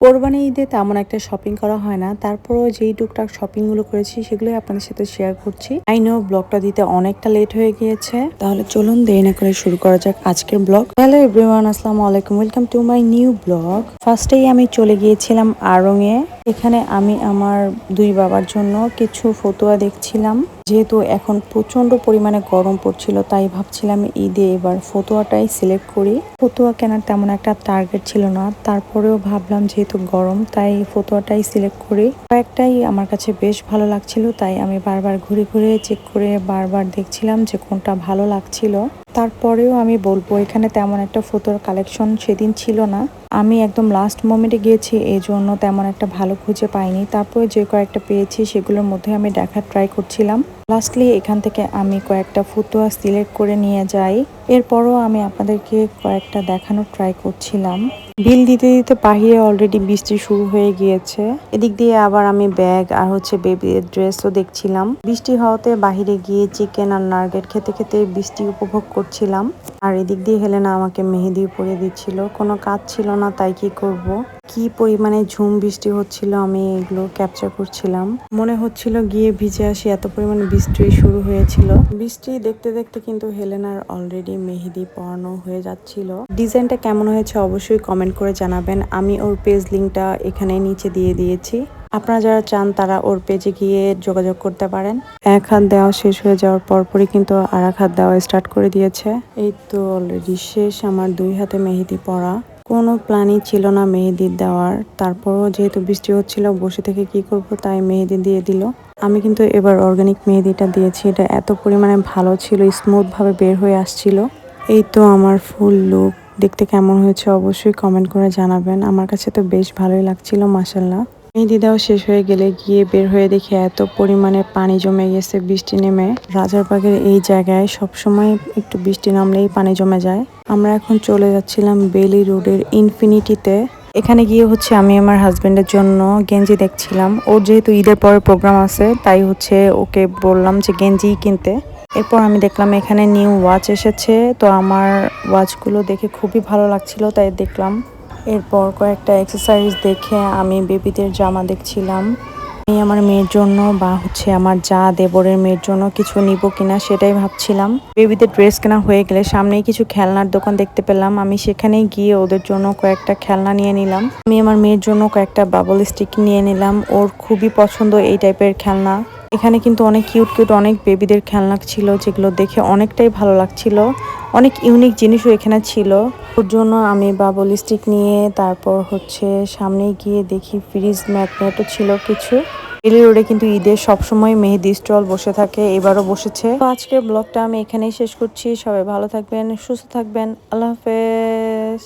কোরবানি ঈদে তেমন একটা শপিং করা হয় না। তারপরেও যেই টুকটাক শপিং গুলো করেছি সেগুলোই আপনাদের সাথে শেয়ার করছি। আই নো ব্লগটা দিতে অনেকটা লেট হয়ে গিয়েছে। তাহলে চলুন দেরি না করে শুরু করা যাক আজকের ব্লগ। হ্যালো এভরিওয়ান, আসসালামু আলাইকুম, welcome to my new blog. ফার্স্টেই আমি চলে গিয়েছিলাম আড়ং-এ। এখানে আমি আমার দুই বাবার জন্য কিছু ফতুয়া দেখছিলাম। যেহেতু এখন প্রচন্ড পরিমাণে গরম পড়ছিল, তাই ভাবছিলাম ঈদে এবার ফতুয়াটাই সিলেক্ট করি। ফতুয়া কেনার তেমন একটা টার্গেট ছিল না, তারপরেও ভাবলাম যেহেতু গরম তাই ফতুয়াটাই সিলেক্ট করি। কয়েকটাই আমার কাছে বেশ ভালো লাগছিল, তাই আমি বারবার ঘুরে ঘুরে চেক করে বারবার দেখছিলাম যে কোনটা ভালো লাগছিল। তারপরেও আমি বলবো এখানে তেমন একটা ফতুয়ার কালেকশন সেদিন ছিল না। আমি একদম লাস্ট মোমেন্টে গিয়েছি, এই জন্য তেমন একটা ভালো খুঁজে পাইনি। তারপরে যে কয়েকটা পেয়েছি সেগুলোর মধ্যে আমি দেখার ট্রাই করছিলাম। লাস্টলি এখান থেকে আমি কয়েকটা ফতুয়া সিলেক্ট করে নিয়ে যাই। এরপরও আমি আপনাদেরকে কয়েকটা দেখানোর ট্রাই করছিলাম। বিল দিতে দিতে বাহিরে অলরেডি বৃষ্টি শুরু হয়ে গিয়েছে। এদিক দিয়ে আবার আমি ব্যাগ আর বেবির ড্রেসও দেখছিলাম। বৃষ্টি হওয়াতে বাহিরে গিয়ে চিকেন আর নার্গেট খেতে খেতে বৃষ্টি উপভোগ করছিলাম। আর এদিক দিয়ে হেলেনা আমাকে মেহেদি পরিয়ে দিচ্ছিল। কোনো কাজ ছিল না, তাই কি করব। কি পরিমাণে ঝুম বৃষ্টি হচ্ছিল, আমি এগুলো ক্যাপচার করছিলাম। মনে হচ্ছিল গিয়ে ভিজে আসি, এত পরিমাণে বৃষ্টি শুরু হয়েছিল। বৃষ্টি দেখতে দেখতে কিন্তু হেলেনার অলরেডি মেহেদি পরানো হয়ে যাচ্ছিল। ডিজাইনটা কেমন হয়েছে অবশ্যই কমেন্ট করে জানাবেন। আমি ওর পেজ লিঙ্কটা এখানে নিচে দিয়ে দিয়েছি। আপনারা যারা চান তারা ওর পেজে গিয়ে যোগাযোগ করতে পারেন। এক হাত দেওয়া শেষ হয়ে যাওয়ার পরপরই কিন্তু আর এক হাত দেওয়া স্টার্ট করে দিয়েছে। এই তো অলরেডি শেষ আমার দুই হাতে মেহেদি পরা। কোনো প্ল্যানই ছিল না মেহেদি দেওয়ার, তারপরও যেহেতু বৃষ্টি হচ্ছিল বসে থেকে কি করব, তাই মেহেদি দিয়ে দিল। আমি কিন্তু এবার অর্গানিক মেহেদিটা দিয়েছি। এটা এত পরিমাণে ভালো ছিল, স্মুথ ভাবে বের হয়ে আসছিল। এই তো আমার ফুল লুক দেখতে কেমন হয়েছে অবশ্যই কমেন্ট করে জানাবেন। আমার কাছে তো বেশ ভালোই লাগছিল মাশাআল্লাহ। মেহেদি দেওয়া শেষ হয়ে গেলে গিয়ে বের হয়ে দেখি এত পরিমাণে পানি জমে গেছে বৃষ্টি নেমে। রাজারবাগের এই জায়গায় সবসময় একটু বৃষ্টি নামলেই পানি জমে যায়। আমরা এখন চলে যাচ্ছিলাম বেলি রোডের ইনফিনিটিতে। এখানে গিয়ে আমি আমার হাজবেন্ডের জন্য গেঞ্জি দেখছিলাম। ওর যেহেতু ঈদের পরে প্রোগ্রাম আছে, তাই ওকে বললাম যে গেঞ্জি কিনতে। এরপর আমি দেখলাম এখানে নিউ ওয়াচ এসেছে, তো আমার ওয়াচগুলো দেখে খুবই ভালো লাগছিল, তাই দেখলাম। এরপর কয়েকটা অ্যাক্সেসরিজ দেখে আমি বেবিদের জামা দেখছিলাম। আমি আমার মেয়ের জন্য বা আমার দেবরের মেয়ের জন্য কিছু নিব কিনা সেটাই ভাবছিলাম। বেবিদের ড্রেস কেনা হয়ে গেলে সামনেই কিছু খেলনার দোকান দেখতে পেলাম। আমি সেখানেই গিয়ে ওদের জন্য কয়েকটা খেলনা নিয়ে নিলাম। আমি আমার মেয়ের জন্য কয়েকটা বাবল স্টিক নিয়ে নিলাম। ওর খুবই পছন্দ এই টাইপের খেলনা। এখানে কিন্তু অনেক কিউট কিউট অনেক বেবিদের খেলনা ছিল, যেগুলো দেখে অনেকটাই ভালো লাগছিল। অনেক ইউনিক জিনিসও এখানে ছিল। ওর জন্য আমি বাবল স্টিক নিয়ে তারপর সামনে গিয়ে দেখি ফ্রিজ ম্যাগনেটও ছিল কিছু। বেলি রোডে কিন্তু ঈদের সবসময় মেহেদি স্টল বসে থাকে, এবারও বসেছে। তো আজকের ব্লগটা আমি এখানেই শেষ করছি। সবাই ভালো থাকবেন, সুস্থ থাকবেন, আল্লাহ হাফেজ।